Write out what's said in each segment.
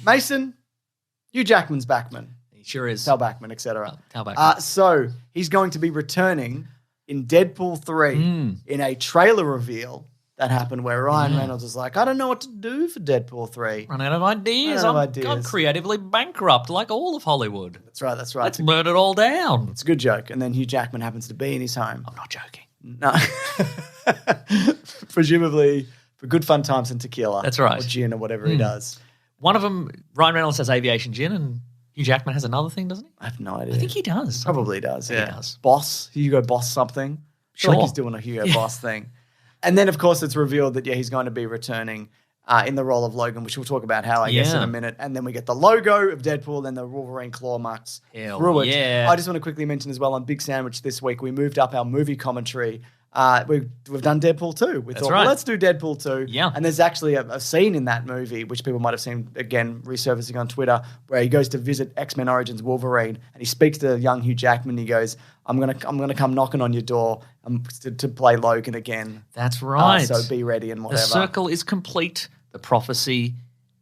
Mason, Hugh Jackman's Backman. He sure is. Tal Backman, etc. Tal Backman. So he's going to be returning in Deadpool 3 in a trailer reveal that happened where Ryan Reynolds was like, I don't know what to do for Deadpool 3. Run out of ideas. I'm creatively bankrupt like all of Hollywood. That's right. Let's burn it all down. It's a good joke. And then Hugh Jackman happens to be in his home. I'm not joking. No. Presumably for good fun times and tequila. That's right. Or gin or whatever he does. One of them, Ryan Reynolds has aviation gin and Hugh Jackman has another thing, doesn't he? I have no idea. I think he does. Probably does, yeah. He does. Boss, Hugo Boss something. I feel like he's doing a Hugo Boss thing. And then, of course, it's revealed that, he's going to be returning in the role of Logan, which we'll talk about how, I guess, in a minute. And then we get the logo of Deadpool and the Wolverine claw marks through it. Yeah. I just want to quickly mention as well on Big Sandwich this week, we moved up our movie commentary. We've done Deadpool 2. We thought, well, let's do Deadpool 2. Yeah. And there's actually a scene in that movie, which people might have seen, again, resurfacing on Twitter, where he goes to visit X-Men Origins Wolverine, and he speaks to young Hugh Jackman, and he goes, I'm gonna come knocking on your door to play Logan again. That's right. So be ready and whatever. The circle is complete. The prophecy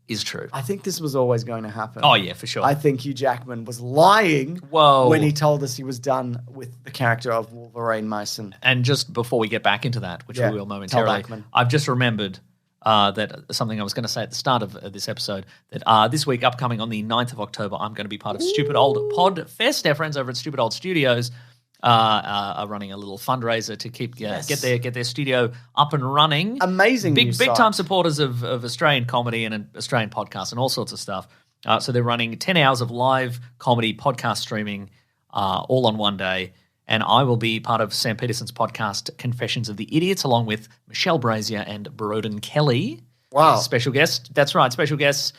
is true. I think this was always going to happen. Oh, yeah, for sure. I think Hugh Jackman was lying when he told us he was done with the character of Wolverine Mason. And just before we get back into that, which we will momentarily, I've just remembered that something I was going to say at the start of this episode, that this week, upcoming on the 9th of October, I'm going to be part of Stupid Old Pod Fest. Our friends over at Stupid Old Studios are running a little fundraiser to keep get their studio up and running. Amazing, big time supporters of Australian comedy and Australian podcasts and all sorts of stuff. So they're running 10 hours of live comedy podcast streaming all on one day. And I will be part of Sam Peterson's podcast, Confessions of the Idiots, along with Michelle Brazier and Broden Kelly. Wow. Special guest. That's right, special guests.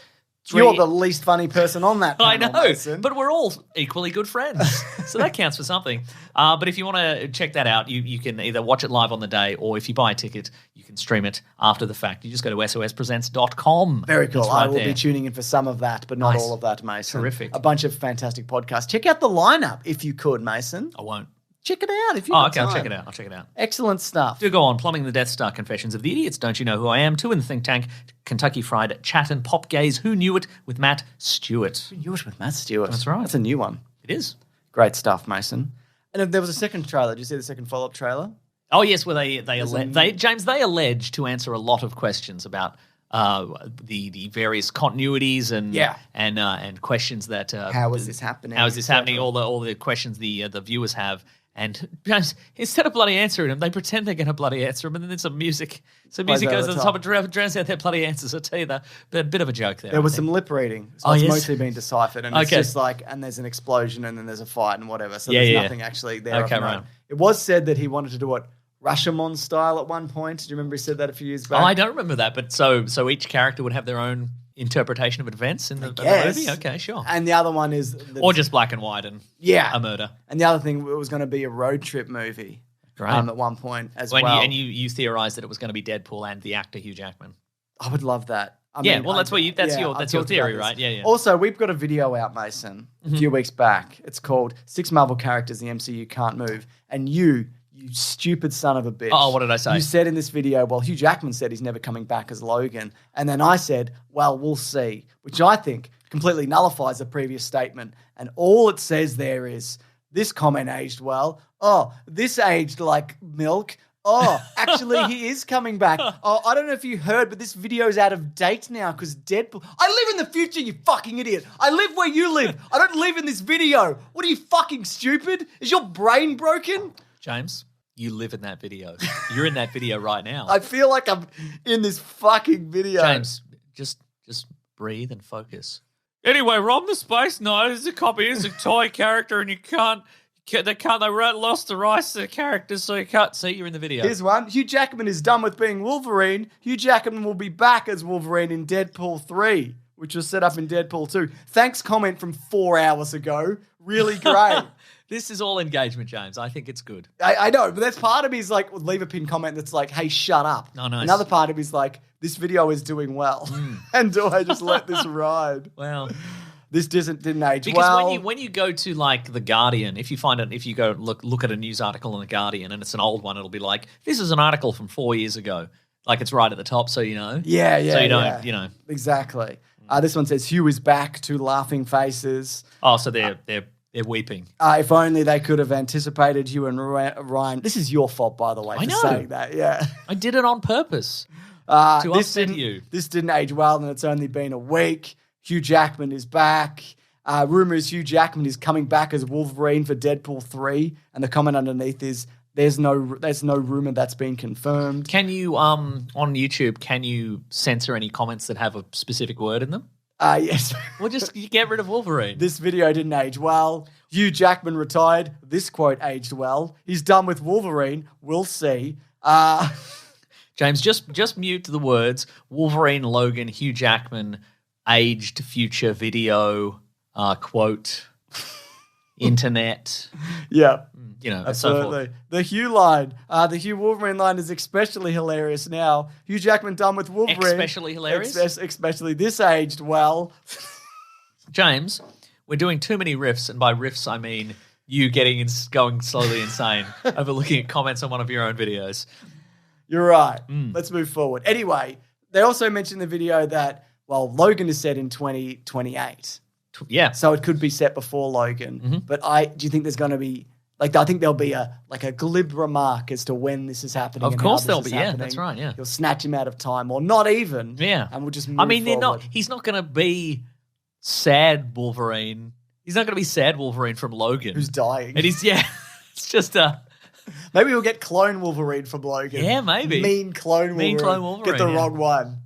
You're the least funny person on that panel, I know, Mason. but we're all equally good friends, so that counts for something. But if you want to check that out, you can either watch it live on the day, or if you buy a ticket, you can stream it after the fact. You just go to sospresents.com. Very cool. Right I will be tuning in for some of that, but not all of that, Mason. Terrific. A bunch of fantastic podcasts. Check out the lineup if you could, Mason. I won't. Check it out if you okay, I'll check it out. Excellent stuff. Do go on. Plumbing the Death Star, Confessions of the Idiots, Don't You Know Who I Am, Two in the Think Tank, Kentucky Fried Chat and Pop Gaze, Who Knew It with Matt Stewart. Who Knew It with Matt Stewart? That's right. That's a new one. It is. Great stuff, Mason. And if there was a second trailer. Did you see the second follow-up trailer? Oh, yes, where they allege to answer a lot of questions about the various continuities and questions that how is this happening? How is this happening? All the questions the viewers have. And instead of bloody answering them, they pretend they're going to bloody answer them, and then some music goes on the top and drowns out their bloody answers. I tell you that, a bit of a joke there. There was some lip reading, so it's mostly been deciphered, and it's just like, and there's an explosion, and then there's a fight and whatever. So there's nothing actually there. Okay, right. It was said that he wanted to do it Rashomon style at one point. Do you remember he said that a few years back? Oh, I don't remember that, but so each character would have their own interpretation of events in the movie? Okay, sure. And the other one is... or just black and white and a murder. And the other thing, it was going to be a road trip movie at one point as well. And you theorized that it was going to be Deadpool and the actor Hugh Jackman. I would love that. That's your theory, right? Yeah. Also, we've got a video out, Mason, a few weeks back. It's called 6 Marvel Characters the MCU Can't Move. And you stupid son of a bitch. Oh, what did I say? You said in this video, well, Hugh Jackman said he's never coming back as Logan. And then I said, well, we'll see, which I think completely nullifies the previous statement. And all it says there is, this comment aged well. Oh, this aged like milk. Oh, actually, he is coming back. Oh, I don't know if you heard, but this video's out of date now because Deadpool... I live in the future, you fucking idiot. I live where you live. I don't live in this video. What are you, fucking stupid? Is your brain broken? James, you live in that video. You're in that video right now. I feel like I'm in this fucking video. James, just breathe and focus. Anyway, Rob the Space Knight is a copy. He's a toy character, and they lost the rights to the characters, so you can't see you're in the video. Here's one. Hugh Jackman is done with being Wolverine. Hugh Jackman will be back as Wolverine in Deadpool 3, which was set up in Deadpool 2. Thanks comment from 4 hours ago. Really great. This is all engagement, James. I think it's good. I know, but that's part of me is like, leave a pinned comment that's like, hey, shut up. Oh, nice. Another part of me is like, this video is doing well. And do I just let this ride? Well... This didn't age because well. Because when you go to like The Guardian, if you go look at a news article in The Guardian and it's an old one, it'll be like, this is an article from 4 years ago. Like it's right at the top, so you know. Yeah. So you don't, you know. Exactly. This one says, Hugh is back, two laughing faces. Oh, so they're weeping. If only they could have anticipated Hugh and Ryan. This is your fault, by the way, for saying that. Yeah, I did it on purpose to upset you. This didn't age well, and it's only been a week. Hugh Jackman is back. Rumor is Hugh Jackman is coming back as Wolverine for Deadpool 3, and the comment underneath is there's no rumor that's been confirmed. Can you on YouTube can you censor any comments that have a specific word in them? Yes. Well, just you get rid of Wolverine. This video didn't age well. Hugh Jackman retired. This quote aged well. He's done with Wolverine. We'll see. James, just mute the words Wolverine, Logan, Hugh Jackman, aged future video, quote, internet. Yeah. Absolutely. So the Hugh line, the Hugh Wolverine line is especially hilarious now. Hugh Jackman done with Wolverine. Especially hilarious? Especially this aged well. James, we're doing too many riffs, and by riffs I mean you going slowly insane over looking at comments on one of your own videos. You're right. Let's move forward. Anyway, they also mentioned in the video that, Logan is set in 2028. Yeah. So it could be set before Logan. Mm-hmm. But do you think there's going to be, I think there'll be a glib remark as to when this is happening. Of course there'll be. Yeah, that's right. Yeah. He'll snatch him out of time, or not even. Yeah. And we'll just move forward. He's not going to be sad Wolverine. He's not going to be sad Wolverine from Logan. Who's dying. And it's just maybe we'll get clone Wolverine from Logan. Yeah, maybe. Mean clone Wolverine. Get the wrong one.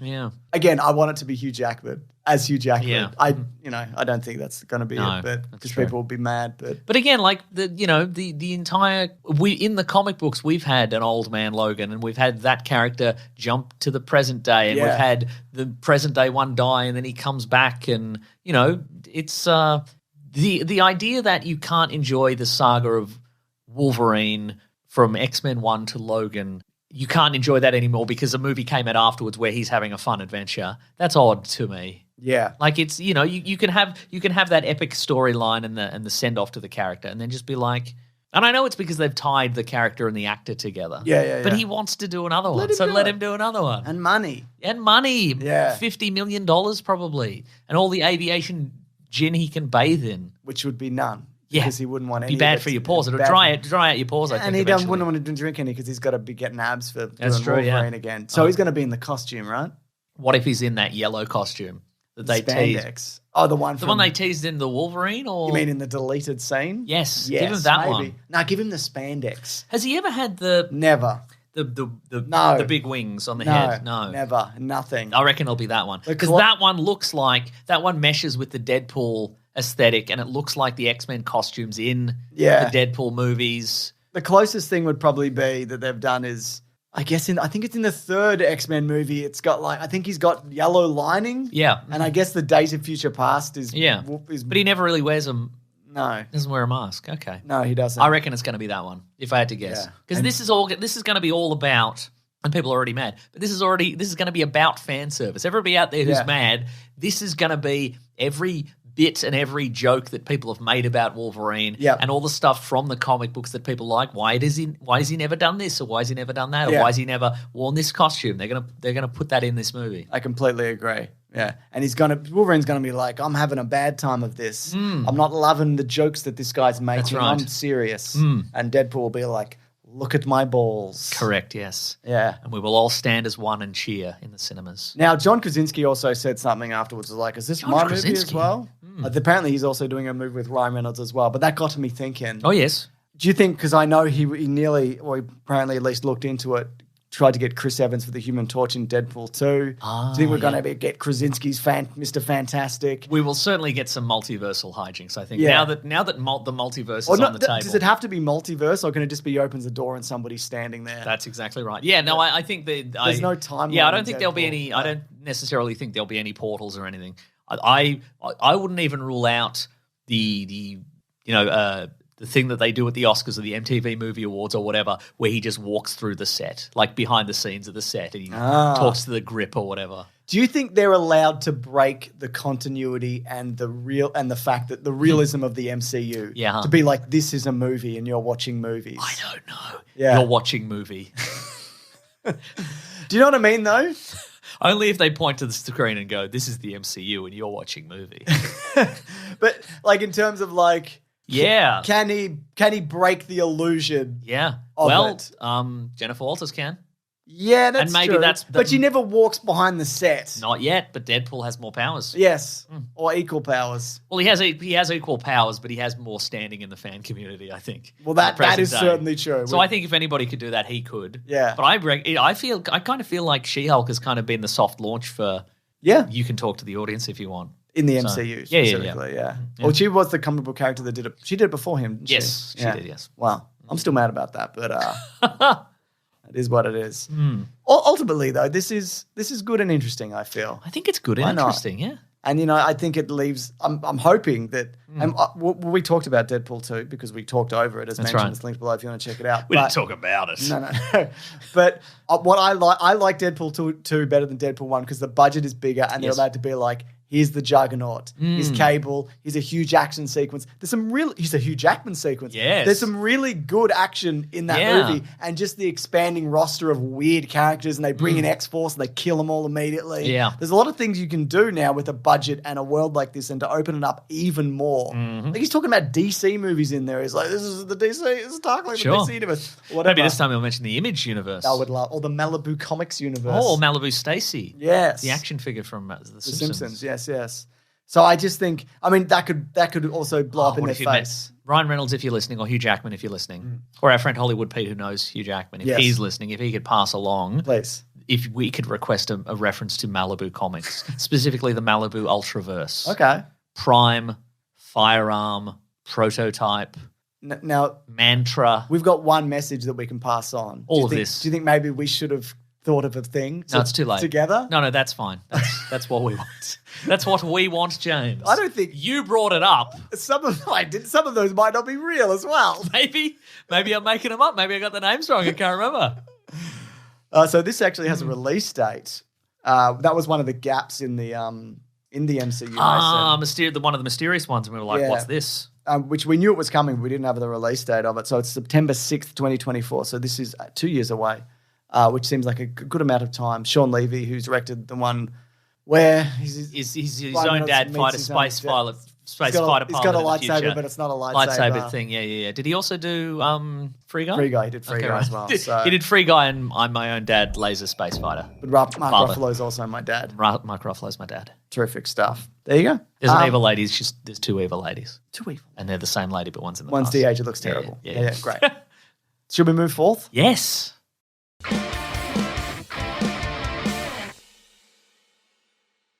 Yeah. Again, I want it to be Hugh Jackman. As Hugh Jackman. Yeah. I don't think that's going to be it, but because people will be mad. But again, the entire in the comic books, we've had an old man Logan, and we've had that character jump to the present day, and we've had the present day one die, and then he comes back, and it's the idea that you can't enjoy the saga of Wolverine from X-Men 1 to Logan. You can't enjoy that anymore because a movie came out afterwards where he's having a fun adventure. That's odd to me. Yeah, it's you can have that epic storyline and the send off to the character, and then just be like, and I know it's because they've tied the character and the actor together. Yeah. But he wants to do another one, let him do another one. And money. Yeah, $50 million probably, and all the aviation gin he can bathe in, which would be none. Yeah, because he wouldn't want any. Be bad for your pores. It'll dry out your pores. I think. And he wouldn't want to drink any because he's got to be getting abs for doing Wolverine again. So he's going to be in the costume, right? What if he's in that yellow costume that they teased? Oh, the one they teased in the Wolverine, or you mean in the deleted scene? Yes, give him that maybe. one. No, give him the spandex. Has he ever had the never the big wings on the head? No, never, nothing. I reckon it'll be that one because that one looks like that one meshes with the Deadpool aesthetic, and it looks like the X-Men costumes in the Deadpool movies. The closest thing would probably be that they've done is, I think it's in the third X-Men movie. It's got I think he's got yellow lining. Yeah. And I guess the Days of Future Past is. Yeah. But he never really wears them. No. Doesn't wear a mask. Okay. No, he doesn't. I reckon it's going to be that one, if I had to guess. Because this is going to be all about, and people are already mad, but this is going to be about fan service. Everybody out there who's mad, this is going to be every bit and every joke that people have made about Wolverine and all the stuff from the comic books that people like. Why has he never done this, or why has he never done that, or why has he never worn this costume? They're gonna put that in this movie. I completely agree. Yeah, and Wolverine's gonna be like, I'm having a bad time of this. I'm not loving the jokes that this guy's making. That's right. I'm serious. And Deadpool will be like, look at my balls. Correct, yes. Yeah. And we will all stand as one and cheer in the cinemas. Now, John Krasinski also said something afterwards, like, is this my movie as well? Apparently he's also doing a movie with Ryan Reynolds as well, but that got to me thinking. Oh, yes. Do you think, because I know he apparently at least looked into it, tried to get Chris Evans for the Human Torch in Deadpool 2. Do you think we're going to get Krasinski's Mr. Fantastic? We will certainly get some multiversal hijinks, I think. Yeah. Now that the multiverse is on the table. Does it have to be multiverse, or can it just be he opens the door and somebody's standing there? That's exactly right. Yeah, no, I think that... There's no timeline. Yeah, I don't think there'll be any... I don't necessarily think there'll be any portals or anything. I wouldn't even rule out the thing that they do at the Oscars or the MTV Movie Awards or whatever, where he just walks through the set, like behind the scenes of the set, and he talks to the grip or whatever. Do you think they're allowed to break the continuity and the fact that the realism of the MCU? Yeah. To be like, this is a movie and you're watching movies. I don't know. Yeah. You're watching movie. Do you know what I mean, though? Only if they point to the screen and go, "This is the MCU," and you're watching movie. But like in terms of like, yeah, can he break the illusion? Yeah. Well, Jennifer Walters can. Yeah, that's and maybe true. that's but she never walks behind the set. Not yet, but Deadpool has more powers. Yes, or equal powers. Well, he has equal powers, but he has more standing in the fan community, I think. Well, that is certainly true. So I think if anybody could do that, he could. Yeah. But I kind of feel like She-Hulk has kind of been the soft launch for. Yeah. You can talk to the audience if you want. In the MCU, specifically, yeah. Well, she was the comic book character that did it. She did it before him, didn't she did, yes. Wow. I'm still mad about that, but it is what it is. Ultimately, though, this is good and interesting, I feel. I think it's good and interesting, yeah. And, I think it leaves – I'm hoping that and we talked about Deadpool 2 because we talked over it, as mentioned. Right. It's linked below if you want to check it out. We didn't talk about it. No. But what I like Deadpool 2 better than Deadpool 1 because the budget is bigger and they're allowed to be like – here's the Juggernaut. Here's Cable. Here's a huge action sequence. He's a Hugh Jackman sequence. Yes. There's some really good action in that movie and just the expanding roster of weird characters and they bring in X-Force and they kill them all immediately. Yeah. There's a lot of things you can do now with a budget and a world like this and to open it up even more. Like he's talking about DC movies in there. He's like, this is the DC, this is dark like the DC universe. Whatever. Maybe this time he'll mention the Image universe. I would love, or the Malibu Comics universe. Oh, or Malibu Stacy. Yes. The action figure from The Simpsons. Yes. So I just think, that could also blow up in their face. Ryan Reynolds, if you're listening, or Hugh Jackman, if you're listening, or our friend Hollywood Pete, who knows Hugh Jackman, if he's listening, if he could pass along, please, if we could request a reference to Malibu Comics, specifically the Malibu Ultraverse. Okay. Prime, Firearm, Prototype. Now, Mantra. We've got one message that we can pass on. All of this. Do you think maybe we should have thought of a thing? No, it's too late. Together? No, that's fine. That's what we want. That's what we want, James. I don't think you brought it up. Some of those might not be real as well. Maybe I'm making them up. Maybe I got the names wrong. I can't remember. So this actually has a release date. That was one of the gaps in the MCU. One of the mysterious ones, and we were like, "What's this?" Which we knew it was coming, but we didn't have the release date of it. So it's September 6th, 2024. So this is 2 years away. Which seems like a good amount of time. Sean Levy, who's directed the one where he's his own dad fight a space fighter pilot. He's got a lightsaber, but it's not a lightsaber thing. Yeah. Did he also do Free Guy? Free Guy, he did Free Guy as well. So. He did Free Guy and I'm My Own Dad, Laser Space Fighter. But Mark Ruffalo's also my dad. Mark Ruffalo's my dad. Terrific stuff. There you go. There's an evil lady. There's two evil ladies. Two evil. And they're the same lady, but one's in the One's past. de-age, it looks terrible. Yeah, great. Should we move forth? Yes.